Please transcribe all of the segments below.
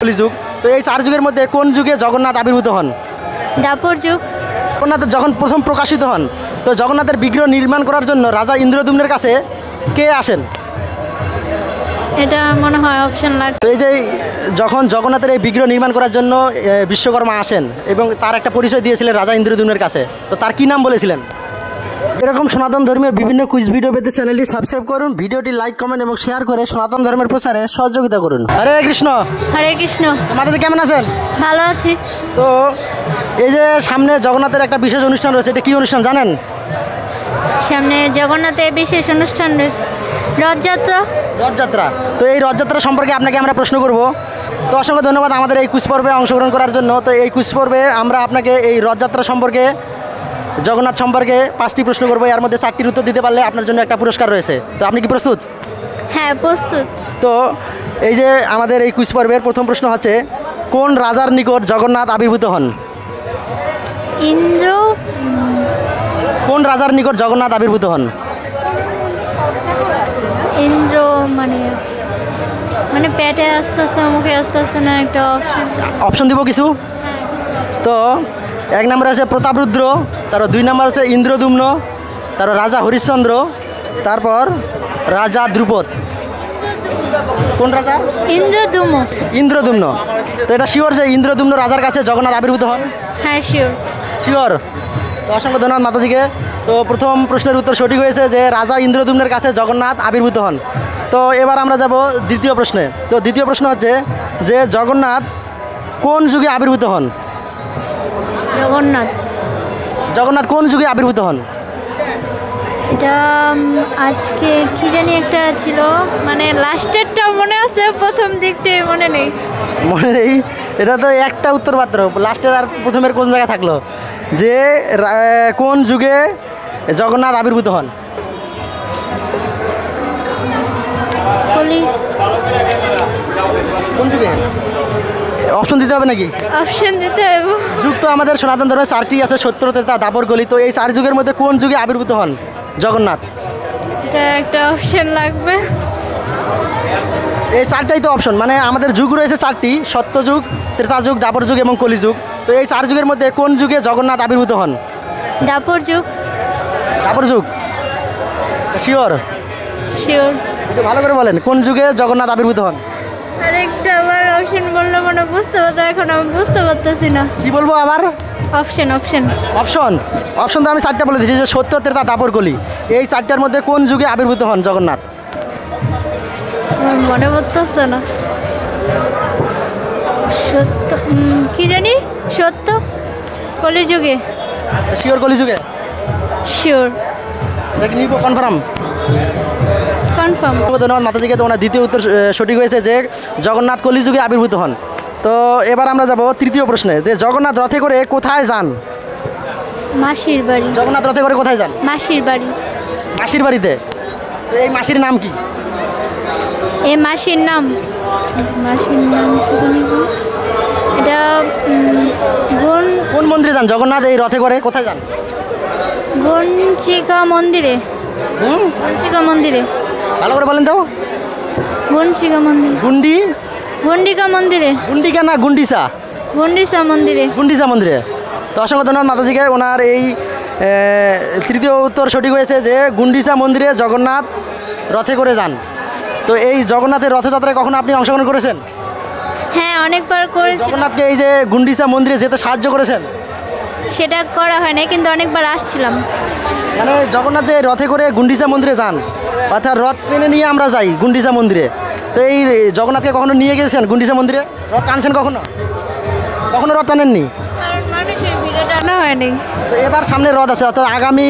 কলিযুগ। তো এই 4 যুগের মধ্যে কোন যুগে জগন্নাথ আবির্ভূত হন? দাপর যুগ। জগন্নাথ যখন প্রথম প্রকাশিত হন, তো জগন্নাথের বিগ্রহ নির্মাণ করার জন্য রাজা ইন্দ্রদ্যুম্নের কাছে কে আসেন? এটা মনে হয় অপশন লাগবে। তো এই যে যখন জগন্নাথের এই বিগ্রহ নির্মাণ করার জন্য বিশ্বকর্মা আসেন এবং তার একটা পরিচয় দিয়েছিলেন রাজা ইন্দ্রদ্যুম্নের কাছে, তো তার কি নাম বলেছিলেন? এরকম সনাতন ধর্মীয় বিভিন্ন কুইজ ভিডিও পেতে চ্যানেলটি সাবস্ক্রাইব করুন, ভিডিওটি লাইক কমেন্ট এবং শেয়ার করে সনাতন ধর্মের প্রচারে সহযোগিতা করুন। হরে কৃষ্ণ। হরে কৃষ্ণ। মাতাজি কেমন আছেন? ভালো আছি। তো এই যে সামনে জগন্নাথের একটা বিশেষ অনুষ্ঠান রয়েছে, এটা কি অনুষ্ঠান জানেন? সামনে জগন্নাথের বিশেষ অনুষ্ঠান রথযাত্রা। রথযাত্রা। তো এই রথযাত্রা সম্পর্কে আপনাকে আমরা প্রশ্ন করব। তো অসংখ্য ধন্যবাদ আমাদের এই কুইজ পর্বে অংশগ্রহণ করার জন্য। তো এই কুইজ পর্বে আমরা আপনাকে এই রথযাত্রা সম্পর্কে, জগন্নাথ সম্পর্কে 5টি প্রশ্ন করবো। এর মধ্যে 4টির উত্তর দিতে পারলে আপনার জন্য একটা পুরস্কার রয়েছে। তো আপনি কি প্রস্তুত? হ্যাঁ, প্রস্তুত। তো এই যে আমাদের এই কুইজ পর্বের প্রথম প্রশ্ন হচ্ছে, কোন রাজার নিকট জগন্নাথ আবির্ভূত হন? ইন্দ্র। কোন রাজার নিকট জগন্নাথ আবির্ভূত হন? ইন্দ্র মানে পেটে আস্তে আস্তে, মুখে আস্তে আস্তে, না একটা অপশন দিব কিছু। তো 1 নম্বর আছে প্রতাপরুদ্র, তারপর 2 নম্বর আছে ইন্দ্রদ্যুম্ন, তারপর রাজা হরিশ্চন্দ্র, তারপর রাজা দ্রুপদ। কোন রাজা? ইন্দ্রদ্যুম্ন। ইন্দ্রদ্যুম্ন। তো এটা শিওর যে ইন্দ্রদ্যুম্ন রাজার কাছে জগন্নাথ আবির্ভূত হন? হ্যাঁ, শিওর। শিওর। তো অসংখ্য ধন্যবাদ মাতাজিকে। তো প্রথম প্রশ্নের উত্তর সঠিক হয়েছে যে রাজা ইন্দ্রদ্যুম্নের কাছে জগন্নাথ আবির্ভূত হন। তো এবার আমরা যাব দ্বিতীয় প্রশ্নে। তো দ্বিতীয় প্রশ্ন হচ্ছে যে জগন্নাথ কোন যুগে আবির্ভূত হন? জগন্নাথ কোন যুগে আবির্ভূত হন? এটা আজকে কি জানি একটা ছিল, মানে লাস্টেরটা মনে আছে, প্রথম দিকটা মনে নেই। মনে নেই? এটা তো একটা উত্তর মাত্র, লাস্টের আর প্রথমের কোন জায়গায় থাকলো যে কোন যুগে জগন্নাথ আবির্ভূত হন? কোন যুগে? অপশন দিতে হবে নাকি? অপশন দিতে হবে। যুগ তো আমাদের সনাতন ধর্মের 4টি আছে, সত্য, ত্রেতা, দ্বাপর, কলি। তো এই 4 যুগের মধ্যে কোন যুগে আবির্ভূত হন জগন্নাথ? এটা একটা অপশন লাগবে। এই 4টাই তো অপশন, মানে আমাদের যুগ রয়েছে 4টি, সত্য যুগ, ত্রেতা যুগ, দ্বাপর যুগ এবং কলি যুগ। তো এই 4 যুগের মধ্যে কোন যুগে জগন্নাথ আবির্ভূত হন? দাপর যুগ। দ্বাপর যুগ? শিওর? শিওর। একটু ভালো করে বলেন, কোন যুগে জগন্নাথ আবির্ভূত হন? আরেকটা আবার অপশন বললে মনে বুঝতে পারতো, এখন আমি বুঝতে পারতেছি না। কি বলবো আবার? অপশন। অপশন তো আমি 4টা বলে দিচ্ছি, যে সত্য, ত্রেতা, দ্বাপর, কলি। এই 4টার মধ্যে কোন যুগে আবির্ভূত হন জগন্নাথ? মনে পড়তেছে না। সত্য কি জানি, সত্য কলিযুগে। শিওর কলি যুগে? শিওর। দেখি নিব, কনফার্ম? ধন্যবাদ মাতাজিকে। তোমার দ্বিতীয় উত্তর সঠিক হয়েছে যে জগন্নাথ কলিযুগে আবির্ভূত হন। তো এবার আমরা যাব তৃতীয় প্রশ্নে, যে জগন্নাথ রথে করে কোথায় যান? মাসির বাড়ি। জগন্নাথ রথে করে কোথায় যান? মাসির বাড়ি। মাসির বাড়িতে? এই মাসির নাম কি? এই মাসির নাম কি জানি, এটা কোন মন্দিরে যান জগন্নাথ এই রথে করে? কোথায় যান? গণচিকা মন্দিরে। গণচিকা মন্দিরে। ভালো করে বলেন তো। গণচিকা মন্দির। গন্ডিকা মন্দিরে। গুন্ডিকা না গুন্ডিসা? গন্ডিসা মন্দিরে। গুন্ডিসা মন্দিরে। তো অসংখ্য ধন্যবাদ মাতাজিকে। ওনার এই তৃতীয় উত্তর সঠিক হয়েছে যে গুন্ডিসা মন্দিরে জগন্নাথ রথে করে যান। তো এই জগন্নাথের রথযাত্রায় কখনো আপনি অংশগ্রহণ করেছেন? হ্যাঁ, অনেকবার করেছি। জগন্নাথকে এই যে গুন্ডিসা মন্দিরে যেতে সাহায্য করেছেন? সেটা করা হয় না, কিন্তু অনেকবার আসছিলাম। মানে জগন্নাথ যে রথে করে গুন্ডিসা মন্দিরে যান, অর্থাৎ রথ টেনে নিয়ে আমরা যাই গুন্ডিসা মন্দিরে। তো এই জগন্নাথকে কখনো নিয়ে গেছেন গুন্ডিসা মন্দিরে? রথ টানছেন কখনো? রথ টানেননি? মানুষের ভিড়ে টানা হয়নি। তো এবার সামনে রথ আছে, অর্থাৎ আগামী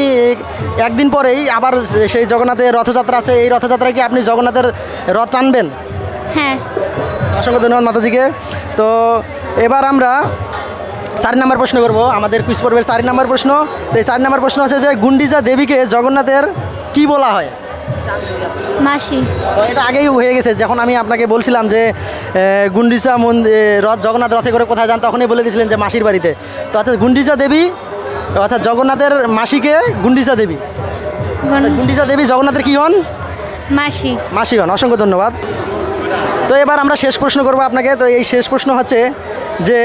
1 দিন পরেই আবার সেই জগন্নাথের রথযাত্রা আছে। এই রথযাত্রায় কি আপনি জগন্নাথের রথ টানবেন? হ্যাঁ। অসংখ্য ধন্যবাদ মাতাজিকে। তো এবার আমরা 4 নম্বর প্রশ্ন করব, আমাদের কুইজ পর্বের 4 নম্বর প্রশ্ন। তো এই 4 নম্বর প্রশ্ন আছে যে গুন্ডিচা দেবীকে জগন্নাথের কি বলা হয়? মাসি। এটা আগেই হয়ে গেছে, যখন আমি আপনাকে বলছিলাম যে গুন্ডিচা রথ জগন্নাথ রথে করে কোথায় যান, তখনই বলে দিয়েছিলেন যে মাসির বাড়িতে। তো অর্থাৎ গুন্ডিচা দেবী, অর্থাৎ জগন্নাথের মাসিকে গুন্ডিচা দেবী। গুন্ডিচা দেবী জগন্নাথের কি হন? মাসি। মাসি হন। অসংখ্য ধন্যবাদ। তো তো এবার আমরা শেষ প্রশ্ন করব আপনাকে। তো এই শেষ প্রশ্ন হচ্ছে যে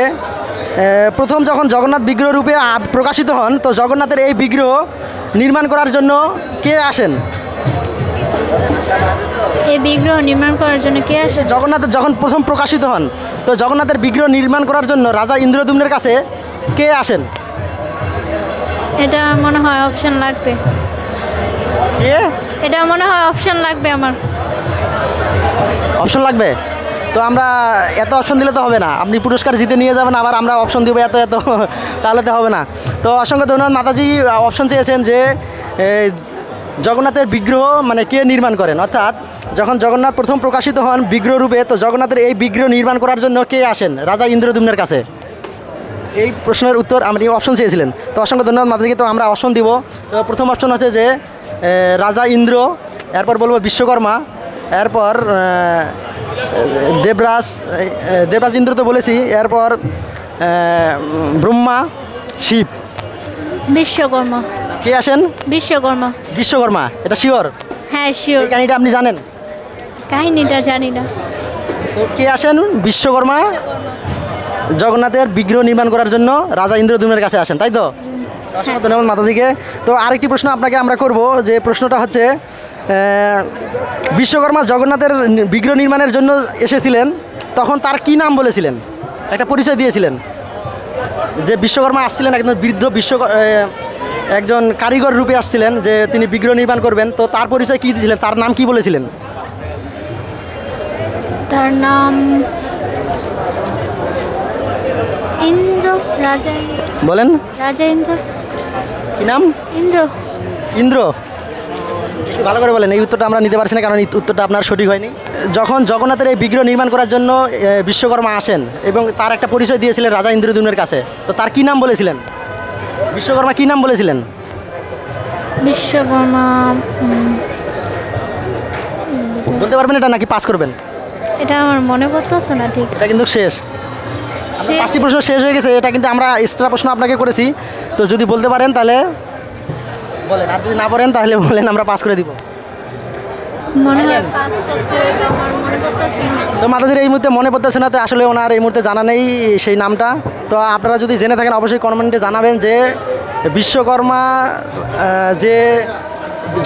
প্রথম যখন জগন্নাথ বিগ্রহ রূপে প্রকাশিত হন, তো জগন্নাথের এই বিগ্রহ নির্মাণ করার জন্য কে আসেন? এই বিগ্রহ নির্মাণ করার জন্য কে আসে? জগন্নাথের যখন প্রথম প্রকাশিত হন, তো জগন্নাথের বিগ্রহ নির্মাণ করার জন্য রাজা ইন্দ্রদ্যুম্নের কাছে কে আসেন? এটা মনে হয় অপশন লাগবে। কে? এটা মনে হয় অপশন লাগবে আমার। অপশন লাগবে? তো আমরা এত অপশন দিলে তো হবে না, আপনি পুরস্কার জিতে নিয়ে যাবেন, আবার আমরা অপশন দিব এত এত, তাহলে তো হবে না। তো অসংখ্য ধন্যবাদ। মাতাজি অপশন চেয়েছেন যে জগন্নাথের বিগ্রহ মানে কে নির্মাণ করেন, অর্থাৎ যখন জগন্নাথ প্রথম প্রকাশিত হন বিগ্রহ রূপে, তো জগন্নাথের এই বিগ্রহ নির্মাণ করার জন্য কে আসেন? রাজা ইন্দ্রদ্যুম্নের কাছে। এই প্রশ্নের উত্তর আপনি অপশন চেয়েছিলেন। তো অসংখ্য ধন্যবাদ মাতাজিকে। তো আমরা অপশন দিব। তো প্রথম অপশন হচ্ছে যে রাজা ইন্দ্র, এরপর বলবো বিশ্বকর্মা, এরপর দেবরাজ ইন্দ্র তো বলেছি, এরপর ব্রহ্মা, শিব। বিশ্বকর্মা। কে আসেন? বিশ্বকর্মা। বিশ্বকর্মা, এটা শিওর? হ্যাঁ শিওর। এই কাহিনিটা আপনি জানেন? কাহিনীটা জানি না। তো কে আসেন? বিশ্বকর্মা জগন্নাথের বিগ্রহ নির্মাণ করার জন্য রাজা ইন্দ্রদ্যুম্নের কাছে আসেন, তাই তো? অসংখ্য ধন্যবাদ মাতাজিকে। তো আরেকটি প্রশ্ন আপনাকে আমরা করব, যে প্রশ্নটা হচ্ছে বিশ্বকর্মা জগন্নাথের বিগ্রহ নির্মাণের জন্য এসেছিলেন, তখন তার কি নাম বলেছিলেন? একটা পরিচয় দিয়েছিলেন যে বিশ্বকর্মা আসছিলেন, একজন বৃদ্ধ একজন কারিগর রূপে আসছিলেন, যে তিনি বিগ্রহ নির্মাণ করবেন। তো তার পরিচয় কী দিয়েছিলেন? তার নাম কি বলেছিলেন? তার নাম ইন্দ্র। রাজা ইন্দ্র। বলেন। রাজা ইন্দ্র। কি নাম? ইন্দ্র। ইন্দ্র? ভালো করে বলেন, এই উত্তরটা আমরা নিতে পারছি না, কারণ এই উত্তরটা আপনার সঠিক হয়নি। যখন জগন্নাথের এই বিগ্রহ নির্মাণ করার জন্য বিশ্বকর্মা আসেন এবং তার একটা পরিচয় দিয়েছিলেন রাজা ইন্দ্রদ্যুম্নের কাছে, তো তার কি নাম বলেছিলেন? বিশ্বকর্মা কি নাম বলেছিলেন? বিশ্বকর্মা বলতে পারবেন এটা, নাকি পাস করবেন? এটা আমার মনে পড়তেছে না ঠিক। এটা কিন্তু শেষ, পাঁচটি প্রশ্ন শেষ হয়ে গেছে। এটা কিন্তু আমরা এক্সট্রা প্রশ্ন আপনাকে করেছি। তো যদি বলতে পারেন তাহলে বলেন, আর যদি না পারেন তাহলে বলেন, আমরা পাস করে দিব। মনে হয় পাস করতে হবে, আমার মনে পড়তেছে না। তো মাতাজির এই মুহূর্তে মনে পড়তেছে না, তো আসলে ওনার এই মুহূর্তে জানা নেই সেই নামটা। তো আপনারা যদি জেনে থাকেন অবশ্যই কমেন্টে জানাবেন যে বিশ্বকর্মা যে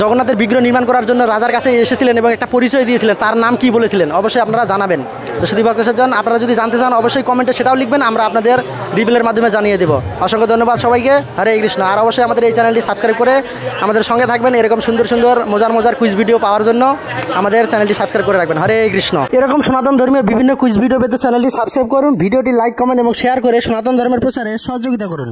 জগন্নাথের বিগ্রহ নির্মাণ করার জন্য রাজার কাছে এসেছিলেন এবং একটা পরিচয় দিয়েছিলেন, তার নাম কি বলেছিলেন, অবশ্যই আপনারা জানাবেন। তো শুধু ভক্তজন আপনারা যদি জানতে চান অবশ্যই কমেন্টে সেটাও লিখবেন, আমরা আপনাদের রিপ্লাইয়ের মাধ্যমে জানিয়ে দেবো। অসংখ্য ধন্যবাদ সবাইকে। হরে কৃষ্ণ। আর অবশ্যই আমাদের এই চ্যানেলটি সাবস্ক্রাইব করে আমাদের সঙ্গে থাকবেন। এরকম সুন্দর সুন্দর মজার কুইজ ভিডিও পাওয়ার জন্য আমাদের চ্যানেলটি সাবস্ক্রাইব করে রাখবেন। হরে কৃষ্ণ। এরকম সনাতন ধর্মীয় বিভিন্ন কুইজ ভিডিও পেতে চ্যানেলটি সাবস্ক্রাইব করুন, ভিডিওটি লাইক, কমেন্ট এবং শেয়ার করে সনাতন ধর্মের প্রচারে সহযোগিতা করুন।